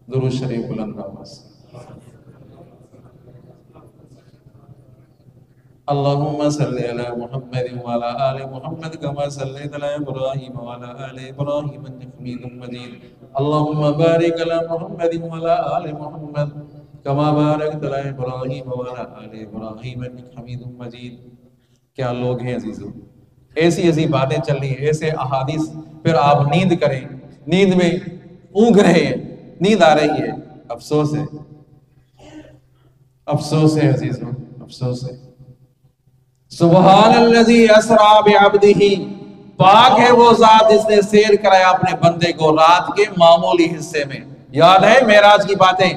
درود شریف بلند آواز. اللهم صل على محمد وعلى آل محمد كما صليت على إبراهيم وعلى آل إبراهيم إنك حميد مجيد. اللهم بارك على محمد وعلى آل محمد كما باركت على إبراهيم وعلى آل إبراهيم إنك حميد مجيد. کیا لوگ ہیں عزیزو، ایسی ایسی باتیں چل رہی ہیں، ایسے احادیث، پھر آپ نیند کریں، نیند میں اونگ رہے ہیں، نیند آ رہی ہے. افسوس ہے، افسوس ہے عزیزو، افسوس ہے. سبحان الذی اسرا بعبدہ، پاک ہے وہ ذات جس نے سیر کرایا اپنے بندے کو رات کے معمولی حصے میں. یاد ہے معراج کی باتیں؟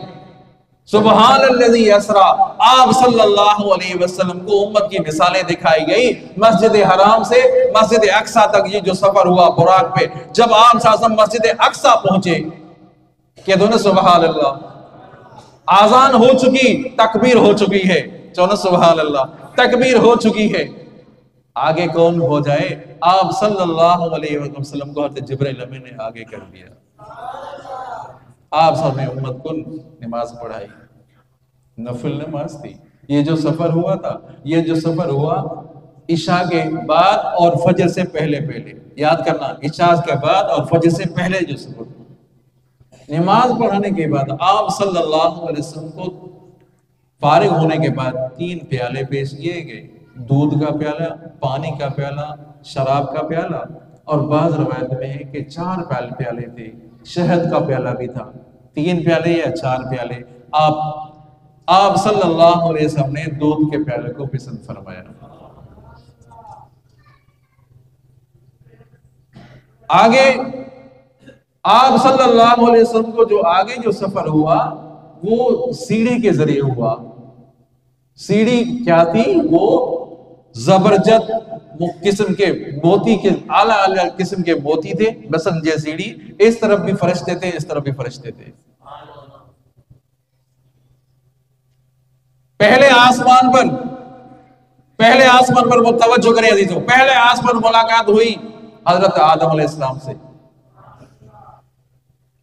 سبحان الذی اسرا، آپ صلی اللہ علیہ وسلم کو امت کی مثالیں دکھائی گئی. مسجد حرام سے مسجد اقصی تک یہ جو سفر ہوا براق پہ، جب آپ صلی اللہ علیہ وسلم مسجد اقصی پہنچے، کہ دونوں سبحان اللہ، آذان ہو چکی، تکبیر ہو چکی ہے، چونو سبحان اللہ، تکبیر ہو چکی ہے. آگے کون ہو جائے؟ آپ صلی اللہ علیہ وسلم کو حضرت جبرائیل امین نے آگے کر دیا. آپ سب نے امت کو نماز پڑھائی، نفل نماز تھی. یہ جو سفر ہوا تھا، یہ جو سفر ہوا عشاء کے بعد اور فجر سے پہلے پہلے، یاد کرنا، عشاء کے بعد اور فجر سے پہلے جو سفر ہوا. نماز پڑھانے کے بعد آپ صلی اللہ علیہ وسلم کو فارغ ہونے کے بعد 3 پیالے پیش کیے گئے، دودھ کا پیالہ، پانی کا پیالہ، شراب کا پیالہ، اور بعض روایت میں ہے کہ 4 پیالے تھے، شہد کا پیالہ بھی تھا. 3 پیالے یا 4 پیالے. آپ صلی اللہ علیہ وسلم نے دودھ کے پیالے کو پسند فرمایا. آگے آپ صلی اللہ علیہ وسلم کو جو آگے جو سفر ہوا وہ سیڑھی کے ذریعے ہوا. سیڑھی کیا تھی؟ وہ زبرجد قسم کے موتی کے، اعلیٰ اعلیٰ قسم کے موتی تھے. مثلا یہ سیڑھی، اس طرف بھی فرشتے تھے، اس طرف بھی فرشتے تھے. پہلے آسمان پر وہ توجہ کریں عزیزوں، پہلے آسمان ملاقات ہوئی حضرت آدم علیہ السلام سے.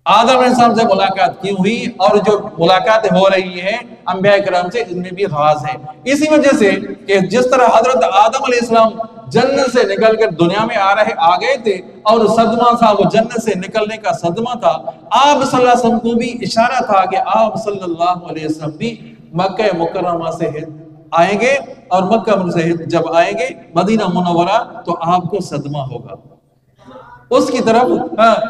آدم علیہ السلام سے ملاقات کی ہوئی، اور جو ملاقاتیں ہو رہی ہیں انبیاء کرام سے، ان میں بھی راز ہے. اسی وجہ سے کہ جس طرح حضرت آدم علیہ السلام جنت سے نکل کر دنیا میں آ گئے تھے، اور صدمہ تھا وہ جنت سے نکلنے کا صدمہ تھا، آپ صلی اللہ علیہ وسلم کو بھی اشارہ تھا کہ آپ صلی اللہ علیہ وسلم بھی مکہ مکرمہ سے آئیں گے، اور مکہ سے جب آئیں گے مدینہ منورہ تو آپ کو صدمہ ہوگا، اس کی طرف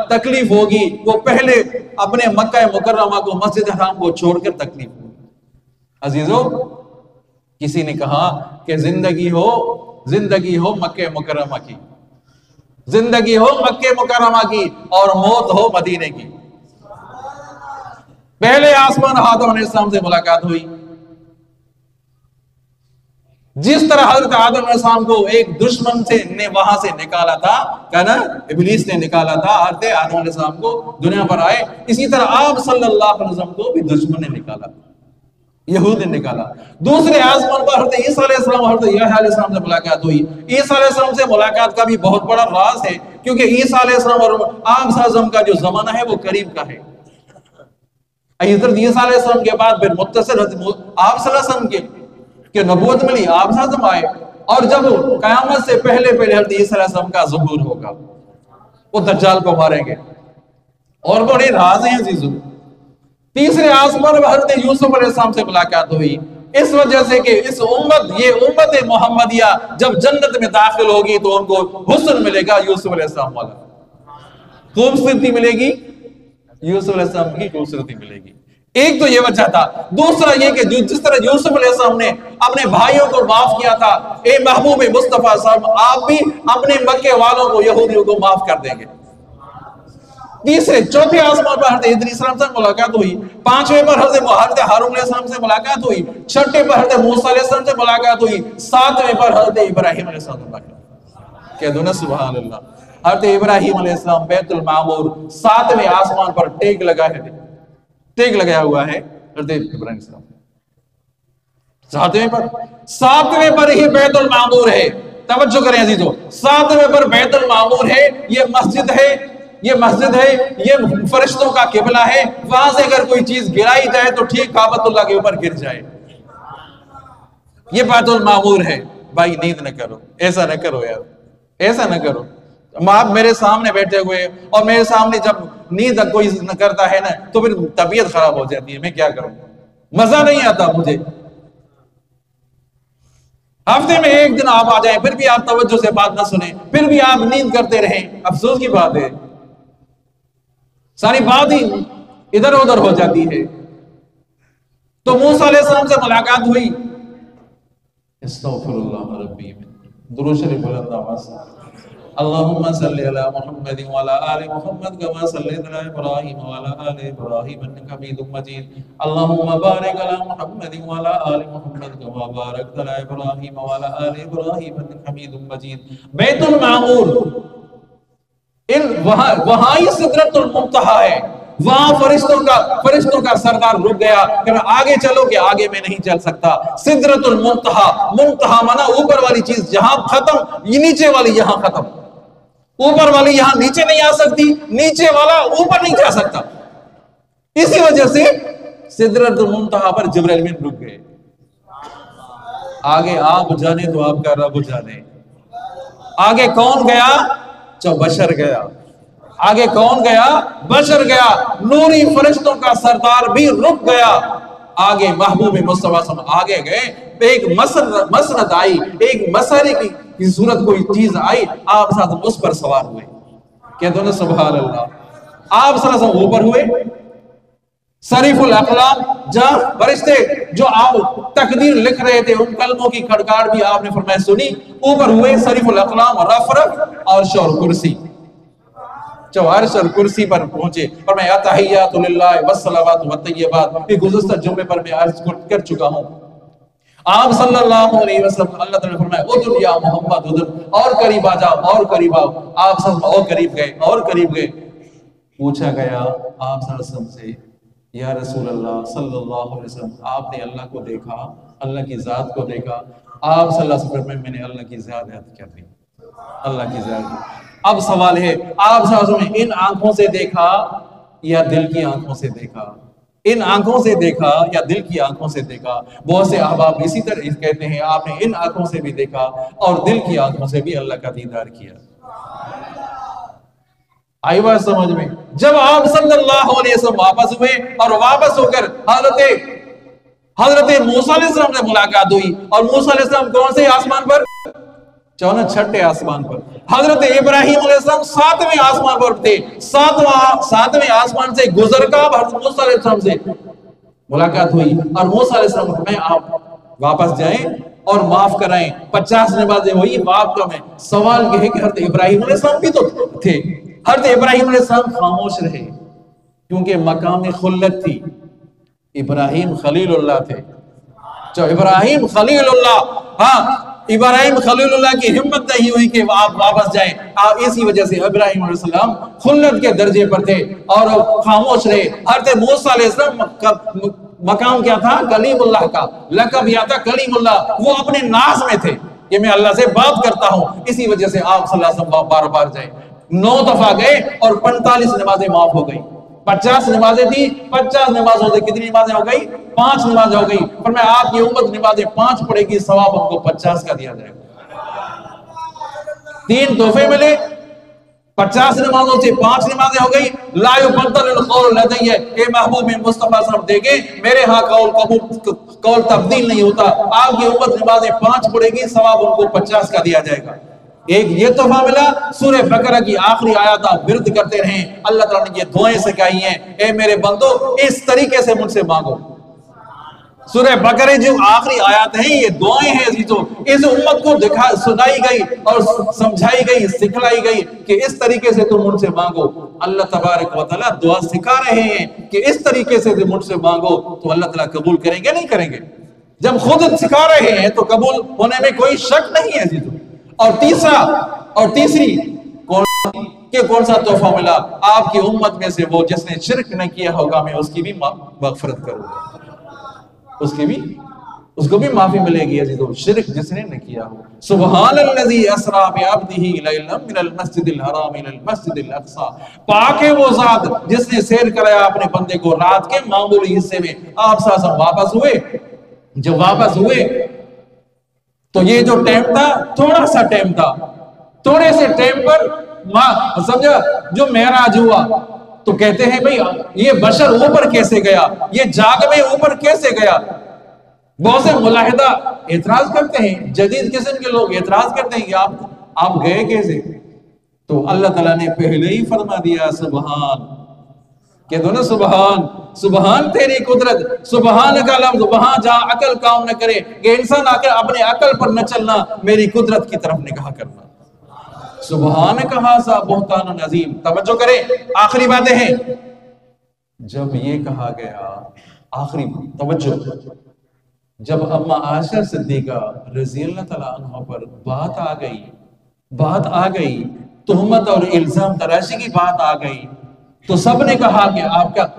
تکلیف ہوگی. وہ پہلے اپنے مکہ مکرمہ کو، مسجد حرام کو چھوڑ کر تکلیف ہوگی. عزیزو، کسی نے کہا کہ زندگی ہو مکہ مکرمہ کی، زندگی ہو مکہ مکرمہ کی، اور موت ہو مدینے کی. پہلے آسمان آدم علیہ السلام سے ملاقات ہوئی. جس طرح حضرت آدم علیہ السلام کو ایک دشمن نے وہاں سے نکالا تھا، کہنا ابلیس نے نکالا تھا، حضرت آدم علیہ السلام کو دنیا پر آئے، اسی طرح آپ صلی اللہ علیہ وسلم کو بھی دشمن نے نکالا، یہود نے نکالا. دوسرے آسمان پر حضرت عیسیٰ علیہ السلام اور حضرت یحییٰ علیہ السلام سے ملاقات ہوئی. عیسیٰ علیہ السلام سے ملاقات کا بھی بہت بڑا راز ہے، کیونکہ عیسیٰ علیہ السلام اور آپ صلی اللہ علیہ وسلم کا جو زمانہ ہے وہ قریب کا ہے. حضرت عیسیٰ علیہ السلام کے بعد پھر متصل آپ صلی اللہ علیہ وسلم کہ نبوت ملی، آپ صلی اللہ علیہ وسلم آئے، اور جب قیامت سے پہلے حضرت عیسیٰ علیہ السلام کا ظہور ہوگا، وہ دجال کو ماریں گے. اور بڑے راز ہیں عزیزو. تیسرے آسمان میں حضرت یوسف علیہ السلام سے ملاقات ہوئی، اس وجہ سے کہ یہ امت محمدیہ جب جنت میں داخل ہوگی تو ان کو حسن ملے گا یوسف علیہ السلام والا، خوبصورتی ملے گی، یوسف علیہ السلام کی خوبصورتی ملے گی. ایک تو یہ وجہ تھا. دوسرا یہ کہ جس طرح یوسف علیہ السلام نے اپنے بھائیوں کو معاف کیا تھا، اے محبوب مصطفیٰ صاحب، آپ بھی اپنے مکے والوں کو، یہودیوں کو معاف کر دیں گے. تیسرے چوتھے آسمان پر حضرت ادریس علیہ السلام سے ملاقات ہوئی. پانچویں پر حضرت ہارون علیہ السلام سے ملاقات ہوئی. چھٹے پر حضرت موسیٰ علیہ السلام سے ملاقات ہوئی. ساتویں پر حضرت ابراہیم علیہ السلام سے ملاقات. کہہ دو نا سبحان اللہ. حضرت ابراہیم علیہ السلام بیت المعمور 7ویں آسمان پر ٹیک لگایا ہوا ہے حضرت ابراہیم السلام. 7ویں پر ہی بیت المعمور ہے. توجہ کریں عزیزو، 7ویں پر بیت المعمور ہے. یہ مسجد ہے یہ مسجد ہے، یہ فرشتوں کا قبلہ ہے، وہاں سے اگر کوئی چیز گرائی جائے تو ٹھیک کعبۃ اللہ کے اوپر گر جائے، یہ بیت المعمور ہے۔ بھائی نیند نہ کرو، ایسا نہ کرو یار، ایسا نہ کرو۔ آپ میرے سامنے بیٹھے ہوئے اور میرے سامنے جب نیند کوئی نہ کرتا ہے نا تو پھر طبیعت خراب ہو جاتی ہے، میں کیا کروں، مزہ نہیں آتا مجھے۔ ہفتے میں ایک دن آپ آ جائیں پھر بھی آپ توجہ سے بات نہ سنیں، پھر بھی آپ نیند کرتے رہیں، افسوس کی بات ہے، ساری بات ہی ادھر ادھر ہو جاتی ہے۔ تو موسیٰ علیہ السلام سے ملاقات ہوئی، استغفر اللہ ربی، درود شریف بلند آواز سے اللہم صلی علی محمد وعلی آل محمد کما صلیت علی ابراہیم وعلی آل ابراہیم انک حمید مجید، اللہم بارک علی محمد وعلی آل محمد کما بارکت علی ابراہیم وعلی آل ابراہیم انک حمید مجید۔ بیت المعمور وہاں ہی سدرۃ المنتہا ہے، وہاں فرشتوں کا سردار رک گیا کہ آگے چلو کہ آگے میں نہیں چل سکتا۔ سدرۃ المنتہا، منتہا مانا اوپر والی چیز جہاں ختم، یہ نیچے والی یہاں ختم، اوپر والی یہاں نیچے نہیں آ سکتی، نیچے والا اوپر نہیں جا سکتا، اسی وجہ سے سدرۃ المنتہا پر جبرائیل امین رک گئے۔ آگے آپ جانے تو آپ کا رب جانے، آگے کون گیا؟ جو بشر گیا، آگے کون گیا؟ بشر گیا، نوری فرشتوں کا سردار بھی رک گیا، آگے محبوب مصطفیٰ صلی اللہ علیہ وسلم آگے گئے، ایک مسند آئی، ایک مسئلے کی صورت کوئی چیز آئی، آپ صلی اللہ علیہ وسلم اس پر سوار ہوئے، کہتے ہیں سبحان اللہ، آپ صلی اللہ علیہ وسلم اوپر ہوئے، صریف الاقلام جہاں فرشتے جو آپ تقدیر لکھ رہے تھے ان کلموں کی کھڑکاڑ بھی آپ نے فرمایا سنی، اوپر ہوئے صریف الاقلام رف اور شور کرسی، جو عرش اور کرسی پر پہنچے، اور میں اتحیات للہ والصلوات والطیبات، یہ گزشتہ جمعے پر میں عرض کر چکا ہوں۔ آپ صلی اللہ علیہ وسلم اللہ تعالیٰ نے فرمایا ادھر یا محمد ادھر، اور قریب آ جاؤ، اور قریب آؤ، آپ صلی اللہ علیہ وسلم اور قریب گئے، اور قریب گئے، پوچھا گیا آپ صلی اللہ علیہ وسلم سے یا رسول اللہ صلی اللہ علیہ وسلم آپ نے اللہ کو دیکھا، اللہ کی ذات کو دیکھا؟ آپ صلی اللہ علیہ وسلم میں نے اللہ کی ذات کیا دی، اللہ کی ذات۔ اب سوال ہے آپ صلی اللہ علیہ وسلم ان آنکھوں سے دیکھا یا دل کی آنکھوں سے دیکھا؟ ان آنکھوں سے دیکھا یا دل کی آنکھوں سے دیکھا؟ بہت سے احباب اسی طرح کہتے ہیں آپ نے ان آنکھوں سے بھی دیکھا اور دل کی آنکھوں سے بھی اللہ کا دیدار کیا۔ آئی بات سمجھ میں؟ جب آپ صلی اللہ علیہ وسلم واپس ہوئے اور واپس ہو کر حضرت موسیٰ علیہ السلام سے ملاقات ہوئی، اور موسیٰ علیہ السلام کون سے آسمان پر؟ چھٹے آسمان پر۔ حضرت ابراہیم علیہ السلام 7ویں آسمان پر تھے، 7ویں آسمان سے گزر کا حضرت موسیٰ علیہ السلام سے ملاقات ہوئی، اور موسیٰ علیہ السلام میں آپ واپس جائیں اور معاف کرائیں، 50 نمازیں ہوئی، معاف کریں۔ سوال یہ ہے کہ حضرت ابراہیم علیہ السلام بھی تو تھے، حضرت ابراہیم علیہ السلام خاموش رہے کیونکہ مقام خلت تھی، ابراہیم خلیل اللہ تھے، جو ابراہیم خلیل اللہ، ابراہیم خلیل اللہ کی ہمت نہیں ہوئی کہ آپ واپس جائیں، اسی وجہ سے ابراہیم علیہ السلام خلت کے درجے پر تھے اور خاموش رہے۔ حضرت موسیٰ علیہ السلام مقام کیا تھا؟ کلیم اللہ کا لقب یا تھا کلیم اللہ، وہ اپنے ناز میں تھے کہ میں اللہ سے بات کرتا ہوں، اسی وجہ سے آپ صلی اللہ علیہ وسلم بار بار جائیں۔ 9 دفعہ گئے اور 45 نمازیں معاف ہو گئی، 50 نمازیں تھی، 50 نماز ہو گئی، کتنی نمازیں ہو گئی؟ 5 نمازیں ہو گئی، پر میں آپ کی امت نمازیں 5 پڑھے گی، ثواب ہم کو 50 کا دیا جائے گا۔ 3 تحفے ملے، 50 نمازوں سے 5 نمازیں ہو گئی، لا یبدل القول لدی، اے محبوب مصطفیٰ صلی اللہ علیہ وسلم دیکھیں میرے ہاں قول تبدیل نہیں ہوتا، آپ کی امت نمازیں 5 پڑھے گی، ثواب ہم کو 50 کا دیا جائے گا۔ ایک یہ تحفہ ملا، سورہ بقرہ کی آخری آیات آپ ورد کرتے رہیں، اللہ تعالیٰ نے یہ دعائیں سکھائی ہیں، اے میرے بندو اس طریقے سے مجھ سے مانگو۔ سورہ بقرہ جو آخری آیات ہیں یہ دعائیں ہیں عزیزو، اس امت کو سنائی گئی اور سمجھائی گئی، سکھلائی گئی کہ اس طریقے سے تم مجھ سے مانگو۔ اللہ تبارک و تعالیٰ دعا سکھا رہے ہیں کہ اس طریقے سے تم مجھ سے مانگو تو اللہ تعالیٰ قبول کریں گے نہیں کریں گے؟ جب خود سکھا رہے ہیں تو قبول ہونے میں کوئی شک نہیں ہے عزیزو۔ اور تیسری کون سا تحفہ ملا؟ آپ کی امت میں سے وہ جس نے شرک نہ کیا ہوگا میں اس کی بھی مغفرت کروں گا، اس کو بھی معافی ملے گی عزیزو، شرک جس نے نہ کیا ہو۔ سبحان الذی اسریٰ بعبدہ لیلا من المسجد الحرام الی المسجد الاقصی، پاک ہے وہ ذات جس نے سیر کرایا اپنے بندے کو رات کے معمولی حصے میں۔ آپ صلی اللہ علیہ وسلم واپس ہوئے، جب واپس ہوئے تو یہ جو ٹائم تھا تھوڑا سا ٹائم تھا، تھوڑے سے ٹائم پر سمجھا جو معراج ہوا، تو کہتے ہیں بھئی یہ بشر اوپر کیسے گیا، یہ جاگ میں اوپر کیسے گیا؟ بہت سے ملاحدہ اعتراض کرتے ہیں، جدید قسم کے لوگ اعتراض کرتے ہیں کہ آپ گئے کیسے؟ تو اللہ تعالیٰ نے پہلے ہی فرما دیا سبحان، کہہ دو نا سبحان، سبحان تیری قدرت، سبحان کا لفظ وہاں جہاں عقل کام نہ کرے کہ انسان آ کر اپنے عقل پر نہ چلنا، میری قدرت کی طرف نگاہ کرنا۔ سبحان کہا سا بہتان عظیم۔ توجہ کریں، آخری باتیں ہیں۔ جب یہ کہا گیا، آخری توجہ، جب اما عائشہ صدیقہ رضی اللہ تعالیٰ عنہ پر بات آ گئی، تہمت اور الزام تراشی کی بات آ گئی، تو سب نے کہا کہ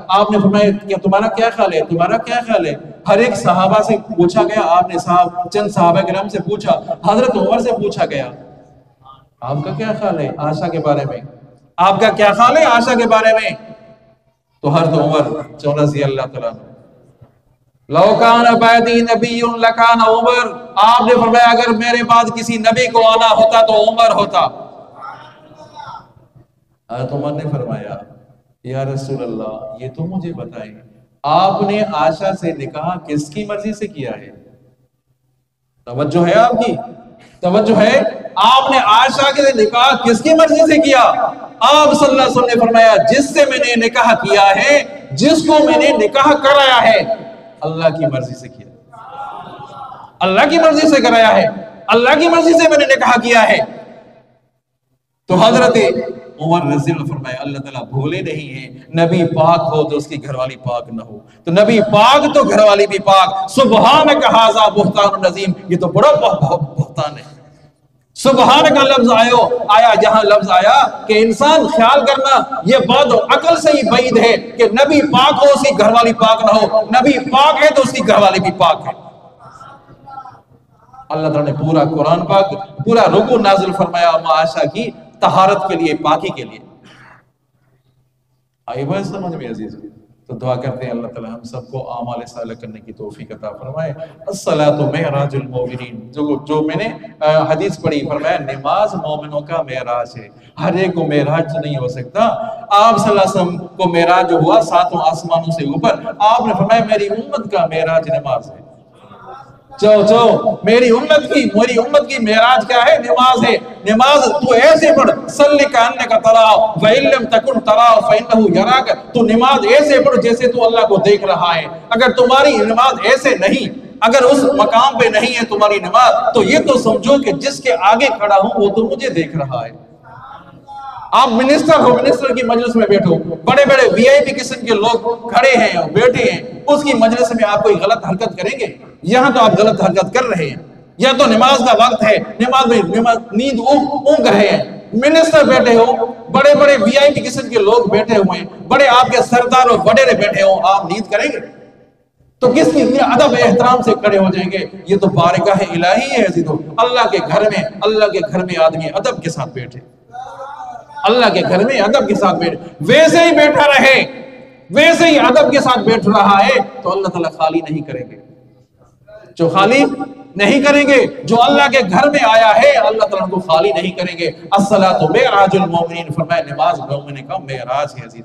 آپ نے فرمایا کہ تمہارا کیا خیال ہے، تمہارا کیا خیال ہے؟ ہر ایک صحابہ سے پوچھا گیا، آپ نے چند صحابہ کرام سے پوچھا، حضرت عمر سے پوچھا گیا، آپ کا کیا خیال ہے عائشہ کے بارے میں؟ آپ کا کیا خیال ہے عائشہ کے بارے میں؟ تو حضرت عمر رضی اللہ تعالیٰ عنہ، لو کان بعدی نبی لکان عمر، آپ نے فرمایا اگر میرے بعد کسی نبی کو آنا ہوتا تو عمر ہوتا۔ حضرت عمر نے فرمایا یا رسول اللہ، یہ تو مجھے بتائیں، آپ نے عائشہ سے نکاح کس کی مرضی سے کیا ہے؟ توجہ ہے آپ کی؟ توجہ ہے؟ آپ نے عائشہ کے نکاح کس کی مرضی سے کیا؟ آپ صلی اللہ علیہ وسلم نے فرمایا جس سے میں نے نکاح کیا ہے، جس کو میں نے نکاح کرایا ہے، اللہ کی مرضی سے کیا، اللہ کی مرضی سے کرایا ہے، اللہ کی مرضی سے میں نے نکاح کیا ہے۔ تو حضرت عمر رضی اللہ فرمایا اللہ تعالیٰ بھولے نہیں ہیں، نبی پاک ہو تو اس کی گھر والی پاک نہ ہو، تو نبی پاک تو گھر والی بھی پاک۔ سبحانک ھذا بہتان عظیم، یہ تو بڑا بہتان ہے۔ سبحان کا لفظ آیا جہاں لفظ آیا کہ انسان خیال کرنا یہ بات عقل سے ہی بعید ہے کہ نبی پاک ہو اس کی گھر والی پاک نہ ہو، نبی پاک ہے تو اس کی گھر والی بھی پاک ہے۔ اللہ تعالیٰ نے پورا قرآن پاک، پورا رکوع نازل فرمایا عائشہ کی طہارت کے لیے، پاکی کے لیے۔ آئی بات سمجھ میں عزیز؟ تو دعا کرتے ہیں اللہ تعالیٰ ہم سب کو اعمال صالح کرنے کی توفیق عطا فرمائے۔ الصلاۃ معراج المومنین، جو میں نے حدیث پڑھی، فرمایا نماز مومنوں کا معراج ہے، ہر ایک کو معراج نہیں ہو سکتا۔ آپ صلی اللہ علیہ وسلم کو معراج ہوا 7 آسمانوں سے اوپر، آپ نے فرمایا میری امت کا معراج نماز ہے۔ میری امت کی معراج کیا ہے؟ نماز ہے۔ نماز تو ایسے پڑھ، صلی کأنک تراہ وإن لم تکن تراہ فإنہ یراک، تو نماز ایسے پڑھ جیسے تو اللہ کو دیکھ رہا ہے۔ اگر تمہاری نماز ایسے نہیں، اگر اس مقام پہ نہیں ہے تمہاری نماز، تو یہ تو سمجھو کہ جس کے آگے کھڑا ہوں وہ تو مجھے دیکھ رہا ہے۔ آپ منسٹر ہو، منسٹر کی مجلس میں بیٹھو، بڑے بڑے وی آئی پی قسم کے لوگ کھڑے ہیں اور بیٹھے ہیں، اس کی مجلس میں آپ کوئی غلط حرکت کریں گے؟ یہاں تو آپ غلط حرکت کر رہے ہیں، یا تو نماز کا وقت ہے، نماز میں نیند اونگ رہے ہیں، منسٹر بیٹھے ہو، بڑے بڑے وی آئی پی قسم کے لوگ بیٹھے ہوئے ہیں، بڑے آپ کے سردار اور وڈیرے بیٹھے ہوں، آپ نیند کریں گے؟ تو کس کی ادب احترام سے کھڑے ہو جائیں گے؟ یہ تو بارگاہ الہی ہے عزیزو، اللہ کے گھر میں آدمی ادب کے ساتھ بیٹھے، اللہ کے گھر میں ادب کے ساتھ بیٹھے، ویسے ہی بیٹھا رہے، ویسے ہی ادب کے ساتھ بیٹھ رہا ہے تو اللہ تعالیٰ خالی نہیں کریں گے، جو خالی نہیں کریں گے، جو اللہ کے گھر میں آیا ہے اللہ تعالیٰ کو خالی نہیں کریں گے۔ الصلاۃ معراج المومنین، فرمایا نماز مومن کا معراج ہے عزیز۔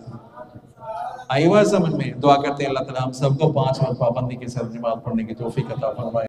آئی بات سمجھ میں؟ دعا کرتے ہیں اللہ تعالیٰ ہم سب کو 5 وقت پابندی کے ساتھ نماز پڑھنے کی توفیق عطا فرمائے۔